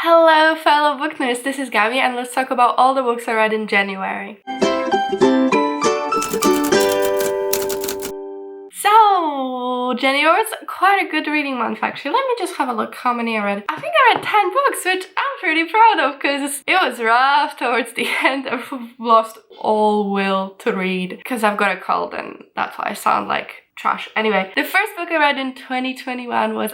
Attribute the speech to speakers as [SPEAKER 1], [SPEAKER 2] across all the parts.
[SPEAKER 1] Hello fellow book nerds, this is Gabby and let's talk about all the books I read in January. So, January was quite a good reading month actually. Let me just have a look how many I read. I think I read 10 books, which I'm pretty proud of because it was rough towards the end. I've lost all will to read because I've got a cold and that's why I sound like trash. Anyway, the first book I read in 2021 was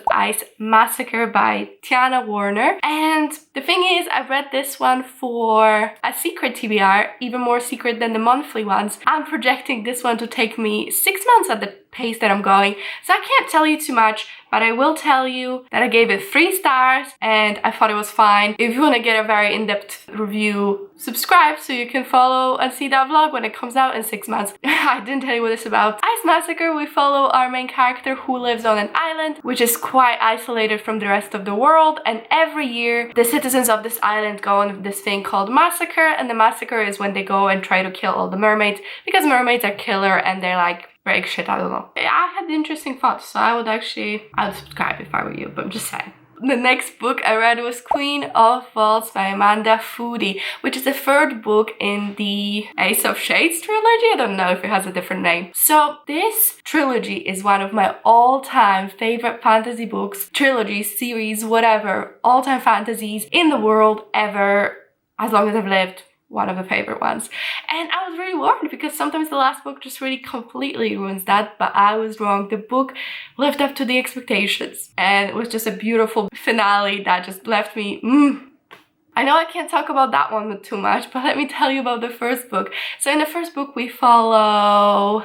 [SPEAKER 1] Massacre by Tiana Warner. And the thing is, I read this one for a secret TBR, even more secret than the monthly ones. I'm projecting this one to take me 6 months at the pace that I'm going. So I can't tell you too much, but I will tell you that I gave it 3 stars and I thought it was fine. If you want to get a very in-depth review, subscribe so you can follow and see that vlog when it comes out in 6 months. I didn't tell you what it's about. Ice Massacre, we follow our main character who lives on an island which is quite isolated from the rest of the world, and every year the citizens of this island go on this thing called Massacre, and the massacre is when they go and try to kill all the mermaids because mermaids are killer and they're like break shit, I don't know. I had interesting thoughts, so I would subscribe if I were you, but I'm just saying. The next book I read was Queen of Faults by Amanda Foody, which is the 3rd book in the Ace of Shades trilogy. I don't know if it has a different name. So this trilogy is one of my all-time favorite fantasy books, trilogies, series, whatever, all-time fantasies in the world ever, as long as I've lived. One of the favorite ones. And I was really worried because sometimes the last book just really completely ruins that, but I was wrong. The book lived up to the expectations and it was just a beautiful finale that just left me I know I can't talk about that one too much, but let me tell you about the first book. So in the first book we follow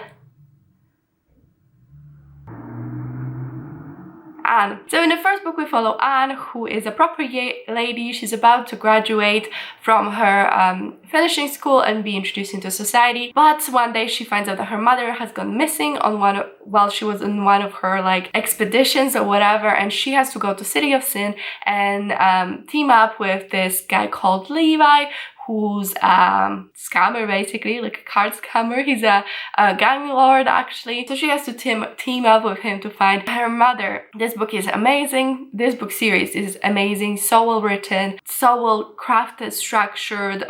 [SPEAKER 1] Anne. So in the first book we follow Anne, who is a proper lady. She's about to graduate from her finishing school and be introduced into society, but one day she finds out that her mother has gone missing while she was in one of her like expeditions or whatever, and she has to go to City of Sin and team up with this guy called Levi, who's a scammer, basically, like a card scammer. He's a gang lord, actually. So she has to team up with him to find her mother. This book is amazing. This book series is amazing. So well written, so well crafted, structured.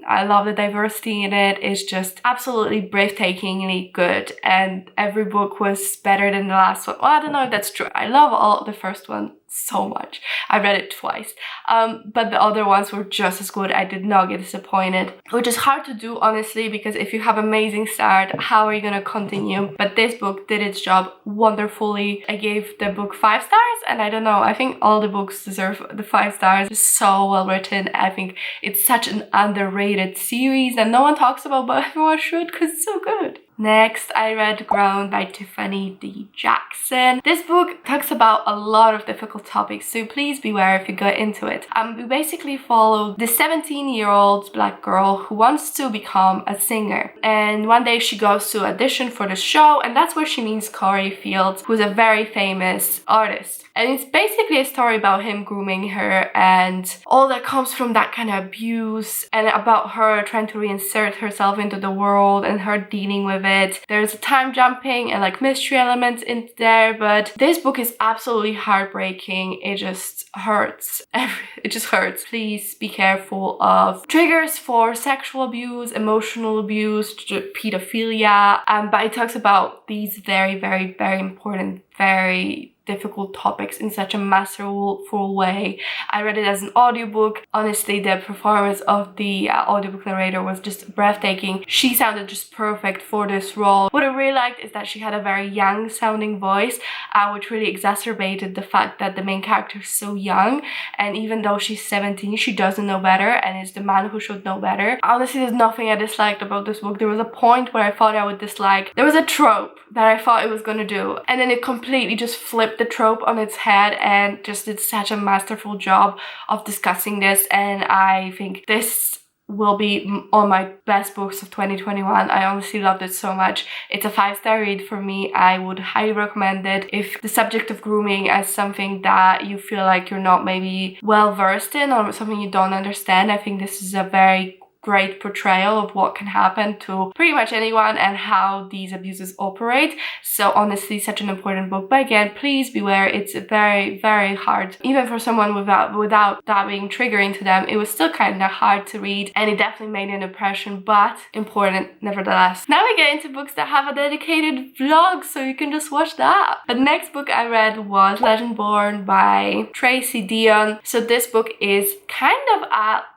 [SPEAKER 1] I love the diversity in it. It's just absolutely breathtakingly good. And every book was better than the last one. Well, I don't know if that's true. I love all the first one so much. I read it twice, but the other ones were just as good. I did not get disappointed, which is hard to do, honestly, because if you have amazing start, how are you gonna continue? But this book did its job wonderfully. I gave the book 5 stars, and I don't know, I think all the books deserve the 5 stars. It's so well written. I think it's such an underrated series and no one talks about, but everyone should because it's so good. Next, I read Ground by Tiffany D. Jackson. This book talks about a lot of difficult topics, so please beware if you go into it. We basically follow the 17-year-old black girl who wants to become a singer. And one day she goes to audition for the show, and that's where she meets Corey Fields, who's a very famous artist. And it's basically a story about him grooming her and all that comes from that kind of abuse, and about her trying to reinsert herself into the world and her dealing with it. There's a time jumping and like mystery elements in there, but this book is absolutely heartbreaking. It just hurts. It just hurts. Please be careful of triggers for sexual abuse, emotional abuse, pedophilia, but it talks about these very, very, very important, very difficult topics in such a masterful way. I read it as an audiobook. Honestly, the performance of the audiobook narrator was just breathtaking. She sounded just perfect for this role. What I really liked is that she had a very young sounding voice, which really exacerbated the fact that the main character is so young, and even though she's 17, she doesn't know better and is the man who should know better. Honestly, there's nothing I disliked about this book. There was a point where I thought I would dislike. There was a trope that I thought it was gonna do, and then it completely just flipped the trope on its head and just did such a masterful job of discussing this. And I think this will be on my best books of 2021. I honestly loved it so much. It's a 5-star read for me. I would highly recommend it if the subject of grooming is something that you feel like you're not maybe well versed in or something you don't understand. I think this is a very great portrayal of what can happen to pretty much anyone and how these abuses operate. So honestly, such an important book. But again, please beware, it's very, very hard. Even for someone without that being triggering to them, it was still kind of hard to read, and it definitely made an impression, but important nevertheless. Now we get into books that have a dedicated vlog, so you can just watch that. The next book I read was Legendborn by Tracy Deonn. So this book is kind of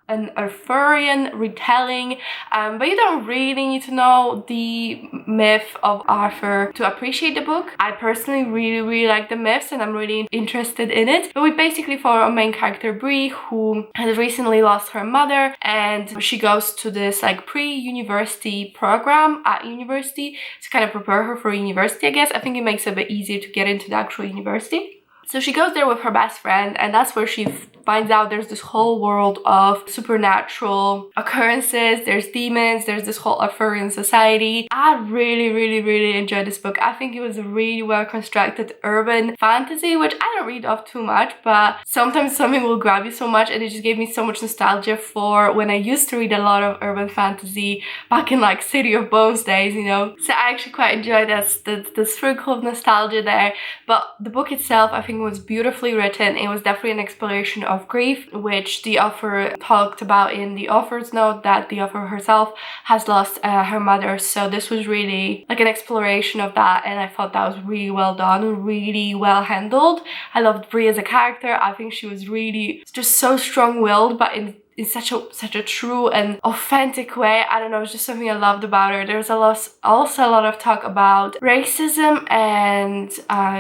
[SPEAKER 1] an Arthurian retelling, but you don't really need to know the myth of Arthur to appreciate the book. I personally really like the myths, and I'm really interested in it. But we basically follow a main character, Bree, who has recently lost her mother, and she goes to this like pre-university program at university to kind of prepare her for university, I guess. I think it makes it a bit easier to get into the actual university. So she goes there with her best friend, and that's where she finds out there's this whole world of supernatural occurrences, there's demons, there's this whole Arthurian society. I really enjoyed this book. I think it was a really well constructed urban fantasy, which I don't read of too much, but sometimes something will grab you so much, and it just gave me so much nostalgia for when I used to read a lot of urban fantasy back in like City of Bones days, you know. So I actually quite enjoyed the sprinkle of nostalgia there. But the book itself, I think, was beautifully written. It was definitely an exploration of grief, which the author talked about in the author's note, that the author herself has lost her mother. So this was really like an exploration of that, and I thought that was really well done, really well handled. I loved Bree as a character. I think she was really just so strong-willed, but in such a true and authentic way. I don't know, it's just something I loved about her. There's also a lot of talk about racism and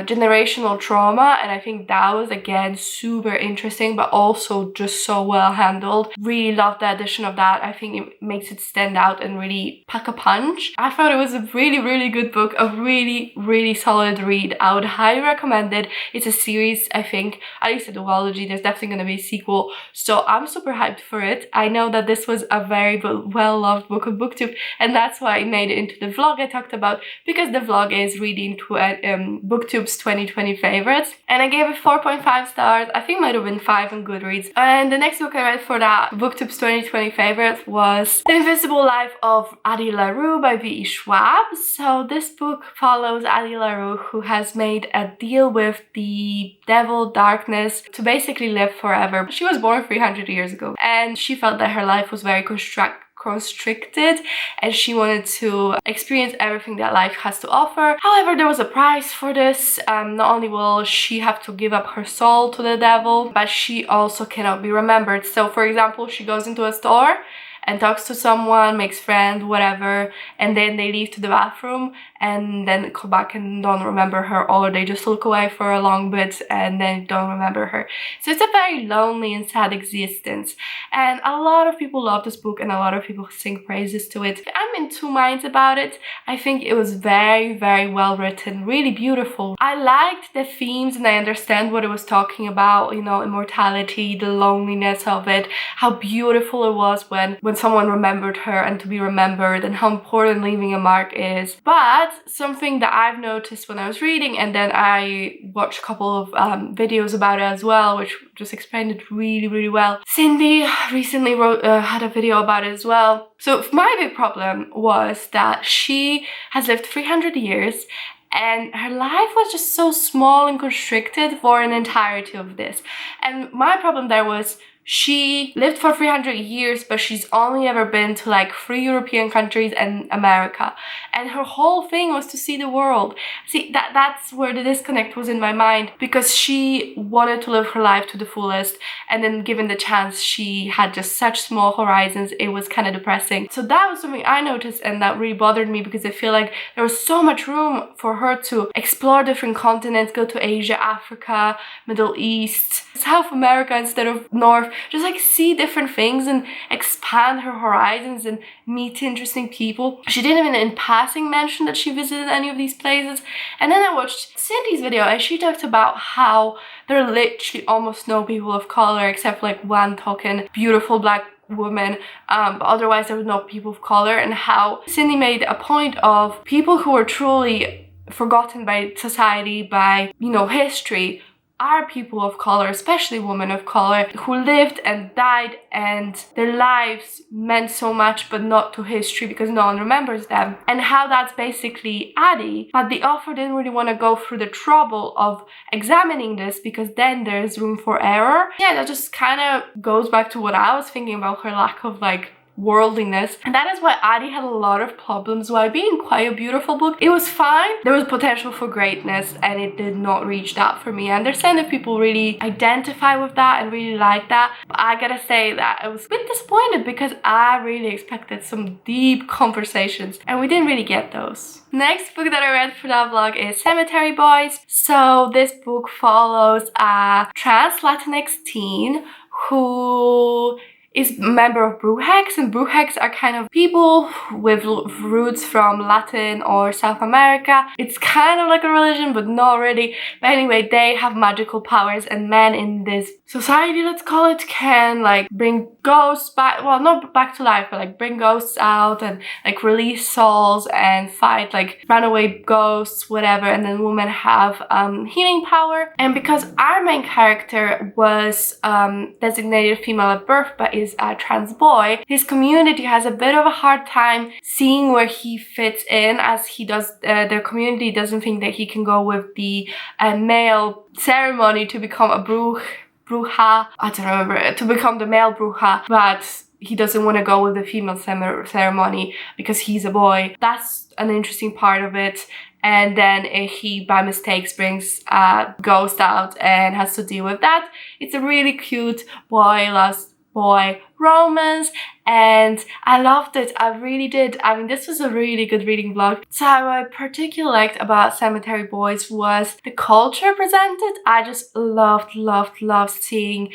[SPEAKER 1] generational trauma, and I think that was again super interesting, but also just so well handled. Really loved the addition of that. I think it makes it stand out and really pack a punch. I thought it was a really good book, a really solid read. I would highly recommend it. It's a series, I think, at least a duology. There's definitely going to be a sequel, so I'm super hyped for it. I know that this was a very well-loved book on BookTube, and that's why I made it into the vlog I talked about, because the vlog is reading to BookTube's 2020 favorites, and I gave it 4.5 stars. I think it might have been 5 on Goodreads. And the next book I read for that BookTube's 2020 favorites was The Invisible Life of Addie LaRue by V.E. Schwab. So this book follows Addie LaRue, who has made a deal with the devil, darkness, to basically live forever. She was born 300 years ago, and she felt that her life was very constricted, and she wanted to experience everything that life has to offer. However, there was a price for this. Not only will she have to give up her soul to the devil, but she also cannot be remembered. So for example, she goes into a store and talks to someone, makes friends, whatever, and then they leave to the bathroom and then come back and don't remember her, or they just look away for a long bit and then don't remember her. So it's a very lonely and sad existence, and a lot of people love this book and a lot of people sing praises to it. I'm in two minds about it. I think it was very well written, really beautiful. I liked the themes and I understand what it was talking about, you know, immortality, the loneliness of it, how beautiful it was when someone remembered her and to be remembered, and how important leaving a mark is. But something that I've noticed when I was reading, and then I watched a couple of videos about it as well, which just explained it really well. Cindy recently had a video about it as well. So my big problem was that she has lived 300 years and her life was just so small and constricted for an entirety of this. And my problem there was she lived for 300 years, but she's only ever been to like 3 European countries and America. And her whole thing was to see the world. See, that's where the disconnect was in my mind, because she wanted to live her life to the fullest, and then given the chance, she had just such small horizons. It was kind of depressing. So that was something I noticed, and that really bothered me, because I feel like there was so much room for her to explore different continents, go to Asia, Africa, Middle East, South America instead of North. Just like see different things and expand her horizons and meet interesting people. She didn't even in passing mention that she visited any of these places. And then I watched Cindy's video, and she talked about how there are literally almost no people of color except for like one token beautiful black woman, but otherwise there was no people of color, and how Cindy made a point of people who were truly forgotten by society, by, you know, history, are people of color, especially women of color, who lived and died and their lives meant so much but not to history because no one remembers them, and how that's basically Addie. But the author didn't really want to go through the trouble of examining this because then there's room for error. Yeah, that just kind of goes back to what I was thinking about her lack of like worldliness, and that is why Addie had a lot of problems while being quite a beautiful book. It was fine, there was potential for greatness, and it did not reach that for me. I understand if people really identify with that and really like that, but I gotta say that I was a bit disappointed because I really expected some deep conversations and we didn't really get those. Next book that I read for that vlog is Cemetery Boys. So this book follows a trans Latinx teen who is a member of Brujex, and Brujex are kind of people with roots from Latin or South America. It's kind of like a religion, but not really. But anyway, they have magical powers, and men in this society, let's call it, can like bring ghosts back, well, not back to life, but like bring ghosts out and like release souls and fight like runaway ghosts, whatever. And then women have healing power. And because our main character was designated female at birth but is a trans boy, his community has a bit of a hard time seeing where he fits in, as he does their community doesn't think that he can go with the male ceremony to become a bruja, I don't remember, to become the male bruja, but he doesn't want to go with the female ceremony because he's a boy. That's an interesting part of it. And then he, by mistakes, brings a ghost out and has to deal with that. It's a really cute boy loves boy romance, and I loved it. I really did. I mean, this was a really good reading vlog. So what I particularly liked about Cemetery Boys was the culture presented. I just loved seeing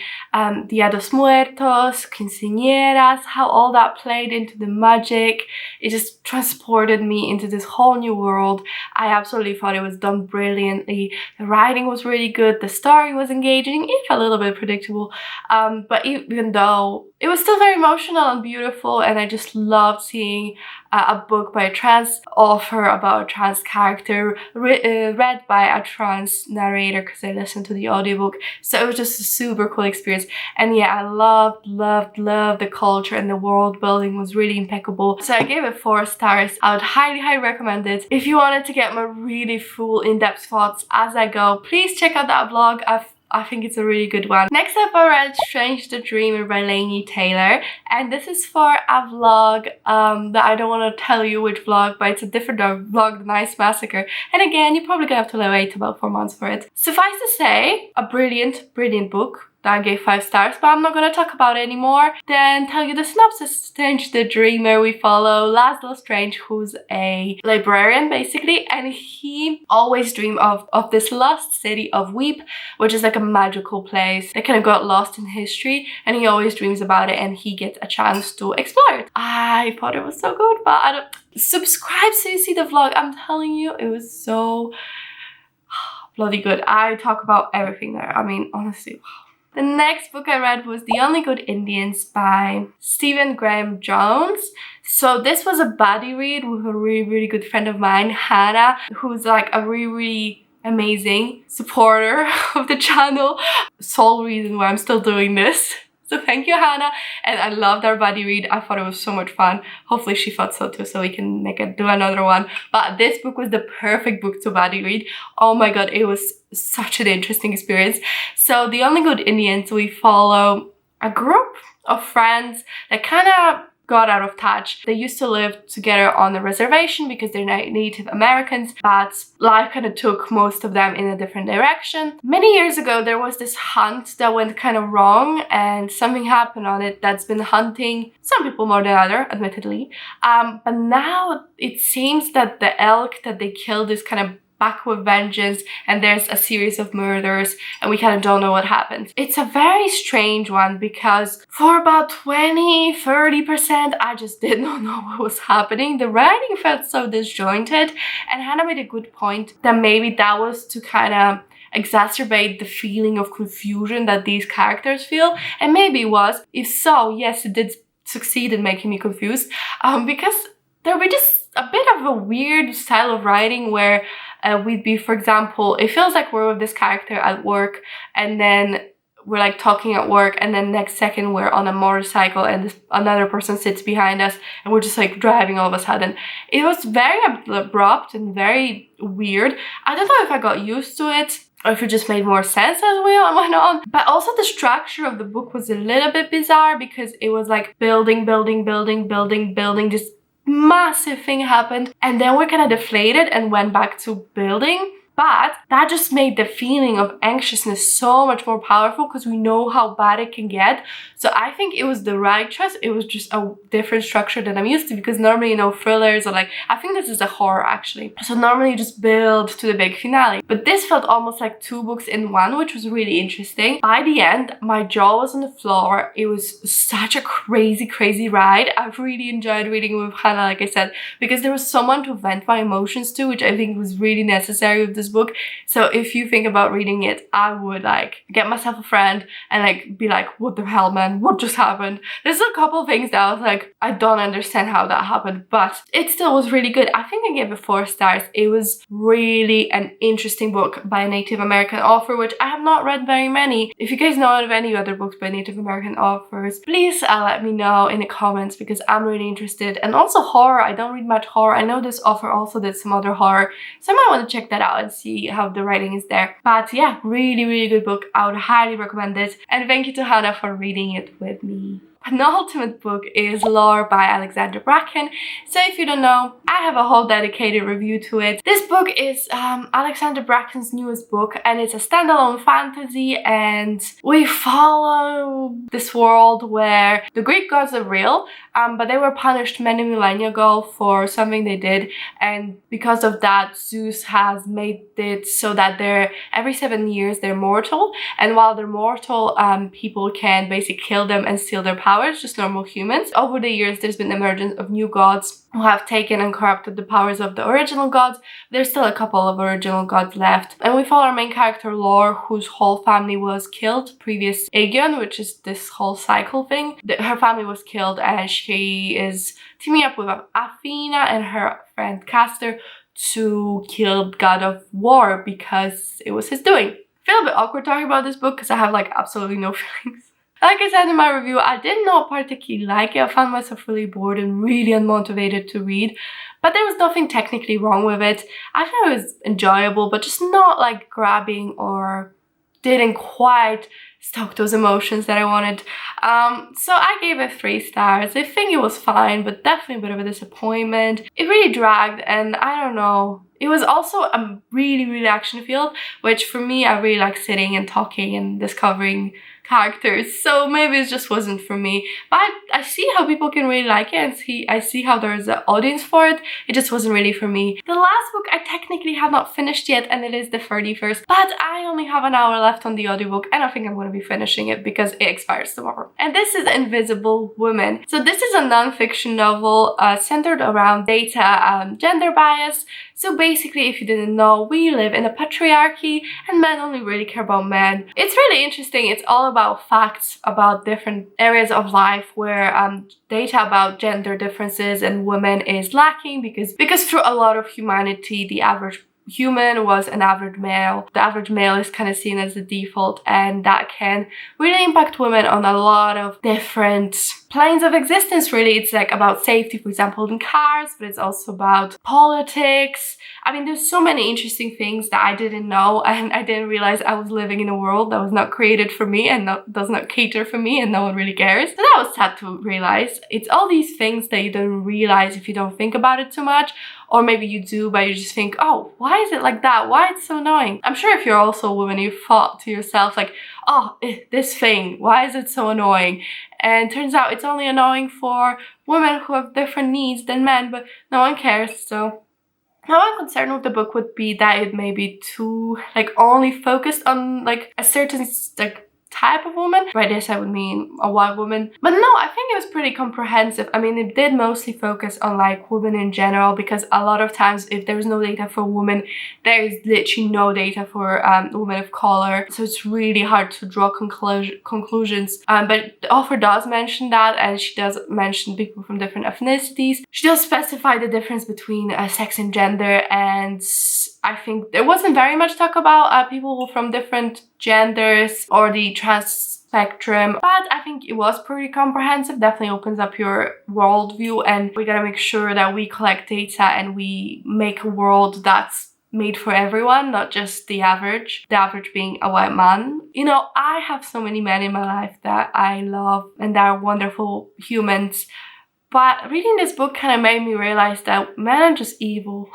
[SPEAKER 1] Dia dos Muertos, quinceañeras, how all that played into the magic. It just transported me into this whole new world. I absolutely thought it was done brilliantly. The writing was really good. The story was engaging, if a little bit predictable, but even though it was still very emotional and beautiful, and I just loved seeing a book by a trans author about a trans character read by a trans narrator, because I listened to the audiobook. So it was just a super cool experience. And yeah, I loved the culture, and the world building was really impeccable. So I gave it 4 stars. I would highly recommend it. If you wanted to get my really full in-depth thoughts as I go, please check out that vlog. I think it's a really good one. Next up, I read Strange the Dreamer by Laini Taylor, and this is for a vlog that I don't want to tell you which vlog, but it's a different vlog than Ice Massacre. And again, you're probably gonna have to wait about 4 months for it. Suffice to say, a brilliant book that I gave 5 stars, but I'm not gonna talk about it anymore. Then tell you the synopsis. Strange the Dreamer, we follow Laszlo Strange, who's a librarian basically, and he always dreams of this lost city of Weep, which is like a magical place that kind of got lost in history, and he always dreams about it, and he gets a chance to explore it. I thought it was so good, but I don't... Subscribe so you see the vlog. I'm telling you, it was so bloody good. I talk about everything there. I mean, honestly, wow. The next book I read was The Only Good Indians by Stephen Graham Jones. So this was a buddy read with a really good friend of mine, Hannah, who's like a really amazing supporter of the channel. Sole reason why I'm still doing this. So thank you, Hannah. And I loved our buddy read. I thought it was so much fun. Hopefully she thought so too, so we can do another one. But this book was the perfect book to buddy read. Oh my god, it was such an interesting experience. So The Only Good Indians, we follow a group of friends that kind of got out of touch. They used to live together on a reservation because they're Native Americans, but life kind of took most of them in a different direction. Many years ago, there was this hunt that went kind of wrong, and something happened on it that's been hunting some people more than others, admittedly. But now it seems that the elk that they killed is kind of back with vengeance, and there's a series of murders, and we kind of don't know what happened. It's a very strange one because for about 20-30% I just did not know what was happening. The writing felt so disjointed, and Hannah made a good point that maybe that was to kind of exacerbate the feeling of confusion that these characters feel, and maybe it was. If so, yes, it did succeed in making me confused, because there were just a bit of a weird style of writing where we'd be, for example, it feels like we're with this character at work, and then we're like talking at work, and then next second we're on a motorcycle and another person sits behind us and we're just like driving all of a sudden. It was very abrupt and very weird. I don't know if I got used to it or if it just made more sense as we went on. But also the structure of the book was a little bit bizarre because it was like building, this massive thing happened, and then we're kind of deflated and went back to building. But that just made the feeling of anxiousness so much more powerful because we know how bad it can get. So I think it was the right choice. It was just a different structure than I'm used to, because normally, you know, thrillers are like, I think this is a horror actually. So normally you just build to the big finale. But this felt almost like 2 books in one, which was really interesting. By the end, my jaw was on the floor. It was such a crazy ride. I've really enjoyed reading with Hannah, like I said, because there was someone to vent my emotions to, which I think was really necessary with this book. So if you think about reading it, I would like get myself a friend and like be like, what the hell, man, what just happened? There's a couple things that I was like, I don't understand how that happened, but it still was really good. I think I gave it 4 stars. It was really an interesting book by a Native American author, which I have not read very many. If you guys know of any other books by Native American authors, please let me know in the comments, because I'm really interested. And also horror, I don't read much horror. I know this author also did some other horror, so I might want to check that out and see how the writing is there. But yeah, really good book. I would highly recommend it, and thank you to Hannah for reading it with me. Penultimate book is Lore by Alexandra Bracken. So if you don't know, I have a whole dedicated review to it. This book is Alexandra Bracken's newest book, and it's a standalone fantasy, and we follow this world where the Greek gods are real, but they were punished many millennia ago for something they did, and because of that, Zeus has made it so that every 7 years they're mortal, and while they're mortal, people can basically kill them and steal their powers, just normal humans. Over the years, there's been emergence of new gods who have taken and corrupted the powers of the original gods. There's still a couple of original gods left. And we follow our main character, Lore, whose whole family was killed previous Aegon, which is this whole cycle thing. Her family was killed, and she is teaming up with Athena and her friend Castor to kill God of War because it was his doing. I feel a bit awkward talking about this book because I have like absolutely no feelings. Like I said in my review, I did not particularly like it. I found myself really bored and really unmotivated to read, but there was nothing technically wrong with it. I thought it was enjoyable, but just not like grabbing, or didn't quite stoke those emotions that I wanted. So I gave it 3 stars. I think it was fine, but definitely a bit of a disappointment. It really dragged, and I don't know. It was also a really action-filled, which for me, I really like sitting and talking and discovering characters, so maybe it just wasn't for me. But I see how people can really like it, and I see how there's an audience for it. It just wasn't really for me. The last book I technically have not finished yet, and it is the 31st, but I only have an hour left on the audiobook, and I think I'm going to be finishing it because it expires tomorrow. And this is Invisible Woman. So this is a non-fiction novel centered around data gender bias. So basically, if you didn't know, we live in a patriarchy and men only really care about men. It's really interesting. It's all about facts about different areas of life where data about gender differences and women is lacking, because through a lot of humanity, the average human was an average male. The average male is kind of seen as the default, and that can really impact women on a lot of different planes of existence, really. It's like about safety, for example, in cars, but it's also about politics. I mean, there's so many interesting things that I didn't know, and I didn't realize I was living in a world that was not created for me and does not cater for me, and no one really cares. So that was sad to realize. It's all these things that you don't realize if you don't think about it too much, or maybe you do, but you just think, oh, why is it like that? Why it's so annoying? I'm sure if you're also a woman, you've thought to yourself like, oh, this thing, why is it so annoying? And turns out it's only annoying for women who have different needs than men, but no one cares. So my one concern with the book would be that it may be too like only focused on like a certain like type of woman. By this I would mean a white woman. But no, I think it was pretty comprehensive. I mean, it did mostly focus on like women in general, because a lot of times if there's no data for women, there is literally no data for women of color. So it's really hard to draw conclusions. But the author does mention that, and she does mention people from different ethnicities. She does specify the difference between sex and gender, and I think there wasn't very much talk about people from different genders or the trans spectrum, but I think it was pretty comprehensive. Definitely opens up your worldview, and we gotta make sure that we collect data and we make a world that's made for everyone, not just the average being a white man. You know, I have so many men in my life that I love and that are wonderful humans. But reading this book kind of made me realize that men are just evil.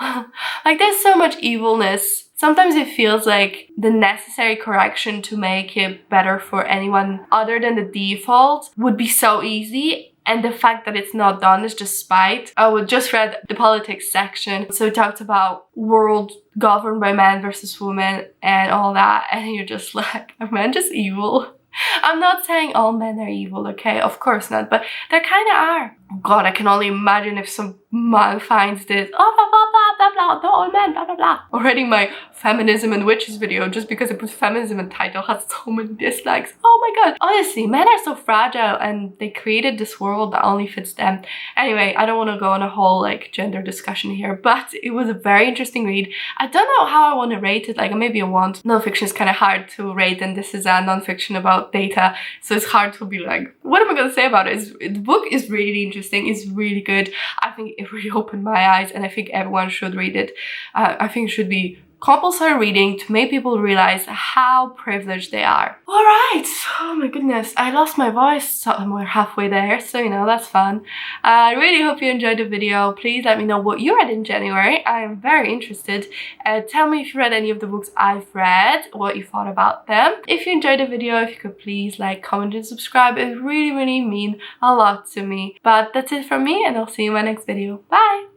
[SPEAKER 1] Like, there's so much evilness. Sometimes it feels like the necessary correction to make it better for anyone other than the default would be so easy. And the fact that it's not done is just spite. I just read the politics section. So it talked about world governed by men versus women and all that. And you're just like, are men just evil? I'm not saying all men are evil, okay? Of course not, but they kind of are. God, I can only imagine if some man finds this, oh, blah, blah, blah, blah, blah, they're all men, blah, blah, blah. Already my feminism and witches video, just because I put feminism in title, has so many dislikes. Oh my god. Honestly, men are so fragile, and they created this world that only fits them. Anyway, I don't want to go on a whole like gender discussion here, but it was a very interesting read. I don't know how I want to rate it, like maybe I want. Non-fiction is kind of hard to rate, and this is a non-fiction about data, so it's hard to be like, what am I going to say about it? The book is really interesting. It's really good. I think it really opened my eyes, and I think everyone should read it. I think it should be compulsory reading to make people realize how privileged they are. All right. Oh my goodness. I lost my voice somewhere halfway there, so you know, that's fun. I really hope you enjoyed the video. Please let me know what you read in January. I am very interested. Tell me if you read any of the books I've read, what you thought about them. If you enjoyed the video, if you could please like, comment, and subscribe. It really mean a lot to me. But that's it from me, and I'll see you in my next video. Bye!